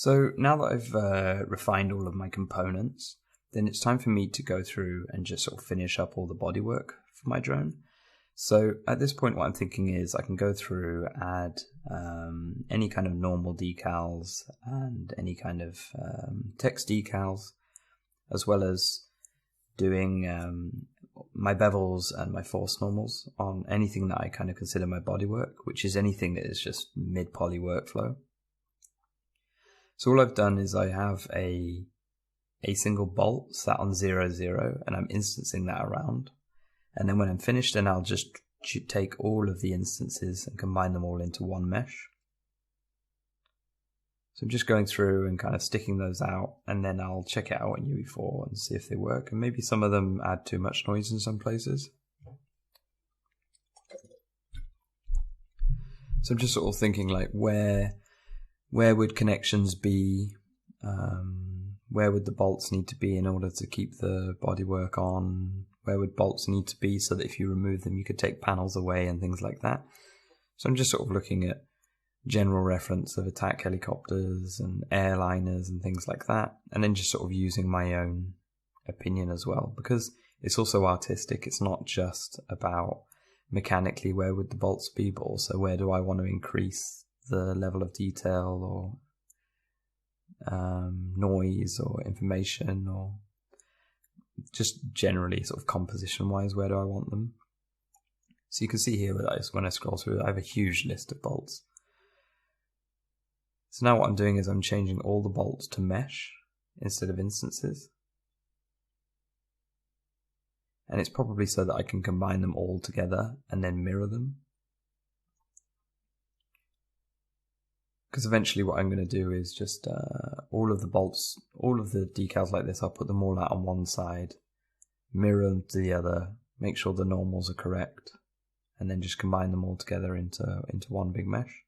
So now that I've refined all of my components, then it's time for me to go through and just sort of finish up all the bodywork for my drone. So at this point, what I'm thinking is I can go through, add any kind of normal decals and any kind of text decals, as well as doing my bevels and my force normals on anything that I kind of consider my bodywork, which is anything that is just mid-poly workflow. So all I've done is I have a single bolt sat on 0, 0, and I'm instancing that around. And then when I'm finished, then I'll just take all of the instances and combine them all into one mesh. So I'm just going through and kind of sticking those out, and then I'll check it out in UE4 and see if they work. And maybe some of them add too much noise in some places. So I'm just sort of thinking like where would connections be? Where would the bolts need to be in order to keep the bodywork on? Where would bolts need to be so that if you remove them, you could take panels away and things like that? So I'm just sort of looking at general reference of attack helicopters and airliners and things like that, and then just sort of using my own opinion as well, because it's also artistic. It's not just about mechanically where would the bolts be, but also where do I want to increase the level of detail or noise or information, or just generally sort of composition wise, where do I want them? So you can see here that when I scroll through, I have a huge list of bolts. So now what I'm doing is I'm changing all the bolts to mesh instead of instances. And it's probably so that I can combine them all together and then mirror them. Because eventually what I'm going to do is just all of the bolts, all of the decals like this, I'll put them all out on one side, mirror them to the other, make sure the normals are correct, and then just combine them all together into one big mesh.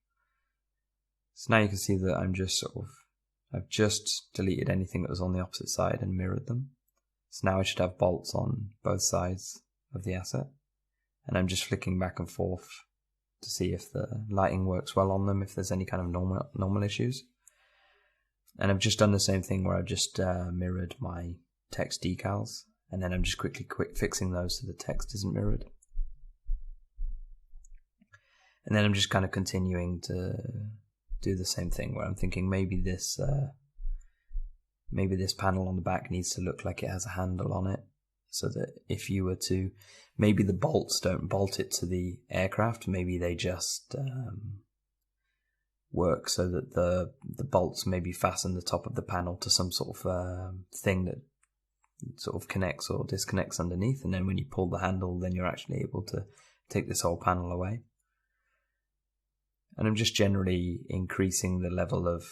So now you can see that I've just deleted anything that was on the opposite side and mirrored them. So now I should have bolts on both sides of the asset. And I'm just flicking back and forth to see if the lighting works well on them, if there's any kind of normal issues. And I've just done the same thing where I've just mirrored my text decals, and then I'm just quick fixing those so the text isn't mirrored. And then I'm just kind of continuing to do the same thing where I'm thinking maybe this panel on the back needs to look like it has a handle on it, so that if you were to, maybe the bolts don't bolt it to the aircraft, maybe they just work so that the bolts maybe fasten the top of the panel to some sort of thing that sort of connects or disconnects underneath, and then when you pull the handle, then you're actually able to take this whole panel away. And I'm just generally increasing the level of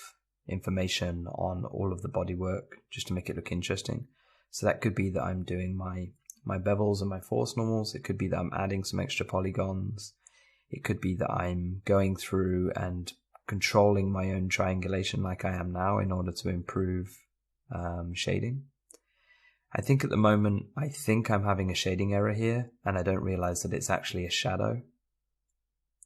information on all of the bodywork just to make it look interesting. So that could be that I'm doing my bevels and my force normals. It could be that I'm adding some extra polygons. It could be that I'm going through and controlling my own triangulation like I am now in order to improve shading. I think at the moment, I'm having a shading error here, and I don't realize that it's actually a shadow.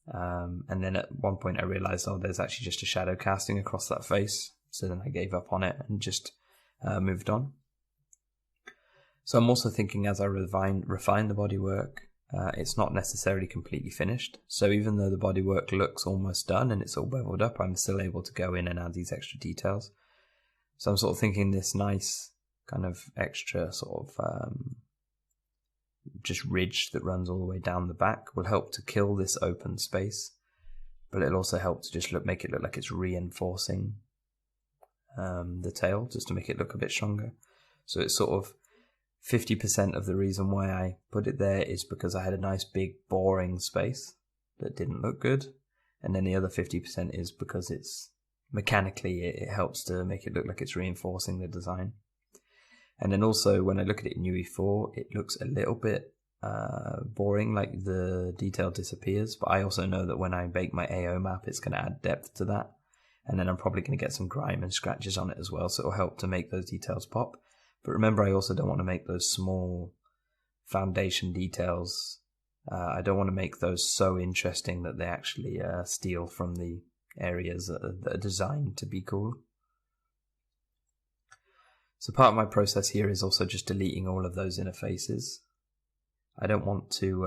And then at one point I realized, oh, there's actually just a shadow casting across that face. So then I gave up on it and just moved on. So I'm also thinking as I refine the bodywork, it's not necessarily completely finished. So even though the bodywork looks almost done and it's all beveled up, I'm still able to go in and add these extra details. So I'm sort of thinking this nice kind of extra sort of just ridge that runs all the way down the back will help to kill this open space, but it'll also help to just make it look like it's reinforcing the tail, just to make it look a bit stronger. So it's sort of 50% of the reason why I put it there is because I had a nice big boring space that didn't look good, and then the other 50% is because it's mechanically it helps to make it look like it's reinforcing the design. And then also when I look at it in UE4, it looks a little bit boring, like the detail disappears, but I also know that when I bake my AO map, it's going to add depth to that, and then I'm probably going to get some grime and scratches on it as well, so it'll help to make those details pop. But remember, I also don't want to make those small foundation details. I don't want to make those so interesting that they actually steal from the areas that are designed to be cool. So part of my process here is also just deleting all of those inner faces. I don't want to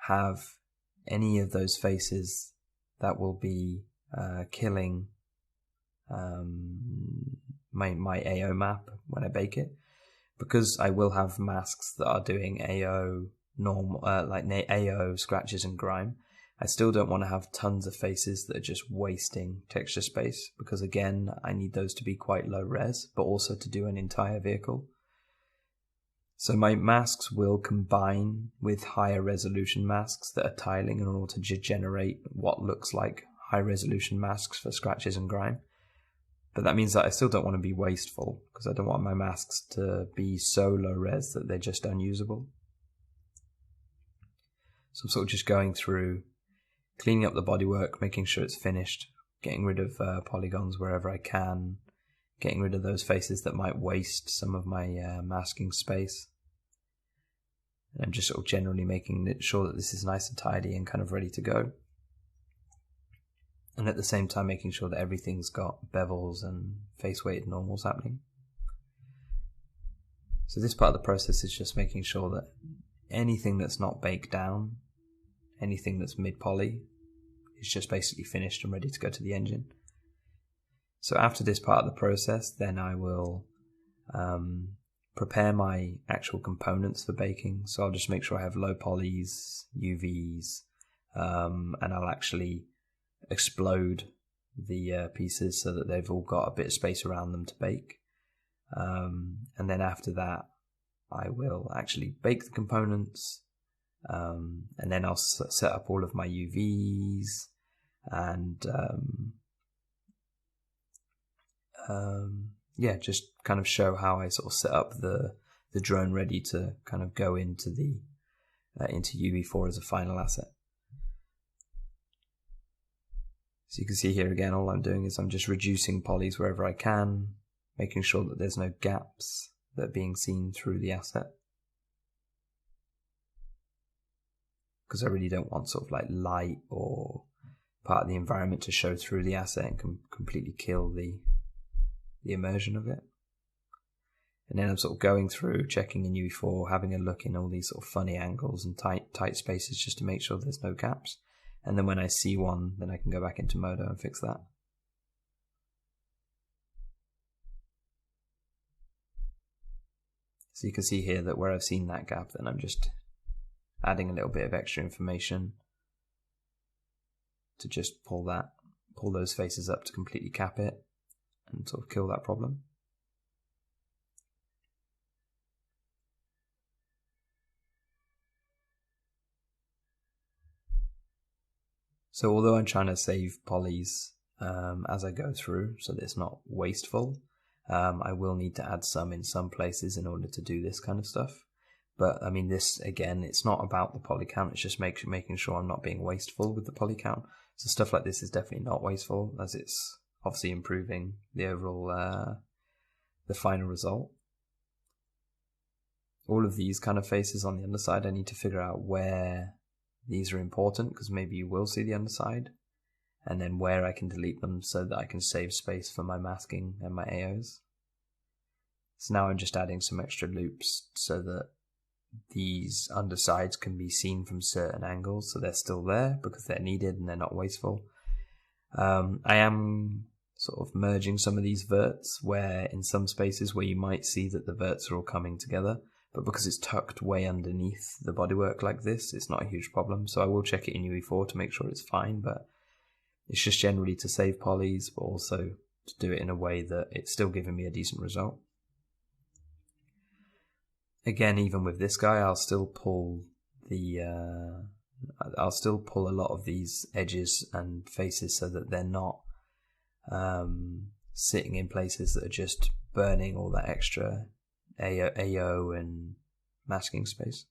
have any of those faces that will be killing my AO map when I bake it, because I will have masks that are doing AO normal, like AO scratches and grime. I still don't want to have tons of faces that are just wasting texture space, because again, I need those to be quite low res, but also to do an entire vehicle. So my masks will combine with higher resolution masks that are tiling in order to generate what looks like high resolution masks for scratches and grime. But that means that I still don't want to be wasteful, because I don't want my masks to be so low res that they're just unusable. So I'm sort of just going through, cleaning up the bodywork, making sure it's finished, getting rid of polygons wherever I can, getting rid of those faces that might waste some of my masking space. And I'm just sort of generally making sure that this is nice and tidy and kind of ready to go. And at the same time making sure that everything's got bevels and face weighted normals happening. So this part of the process is just making sure that anything that's not baked down, anything that's mid-poly, is just basically finished and ready to go to the engine. So after this part of the process, then I will prepare my actual components for baking. So I'll just make sure I have low polys, UVs, and I'll actually explode the pieces so that they've all got a bit of space around them to bake. And then after that, I will actually bake the components, and then I'll set up all of my UVs and yeah, just kind of show how I sort of set up the drone ready to kind of go into the into UV4 as a final asset. So you can see here again, all I'm doing is I'm just reducing polys wherever I can, making sure that there's no gaps that are being seen through the asset. Because I really don't want sort of like light or part of the environment to show through the asset and completely kill the immersion of it. And then I'm sort of going through, checking in UV4, having a look in all these sort of funny angles and tight spaces just to make sure there's no gaps. And then when I see one, then I can go back into Modo and fix that. So you can see here that where I've seen that gap, then I'm just adding a little bit of extra information to just pull those faces up to completely cap it and sort of kill that problem. So although I'm trying to save polys as I go through so that it's not wasteful, I will need to add some in some places in order to do this kind of stuff. But I mean, this again, it's not about the poly count, it's just making sure I'm not being wasteful with the poly count. So stuff like this is definitely not wasteful, as it's obviously improving the overall, the final result. All of these kind of faces on the underside, I need to figure out where these are important, because maybe you will see the underside, and then where I can delete them so that I can save space for my masking and my AOs. So now I'm just adding some extra loops so that these undersides can be seen from certain angles, so they're still there because they're needed and they're not wasteful. I am sort of merging some of these verts where in some spaces where you might see that the verts are all coming together, but because it's tucked way underneath the bodywork like this, it's not a huge problem. So I will check it in UV4 to make sure it's fine, but it's just generally to save polys, but also to do it in a way that it's still giving me a decent result. Again, even with this guy, I'll still pull a lot of these edges and faces so that they're not sitting in places that are just burning all that extra AO and masking space.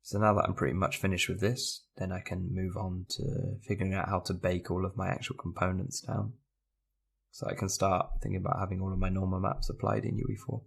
So now that I'm pretty much finished with this, then I can move on to figuring out how to bake all of my actual components down. So I can start thinking about having all of my normal maps applied in UE4.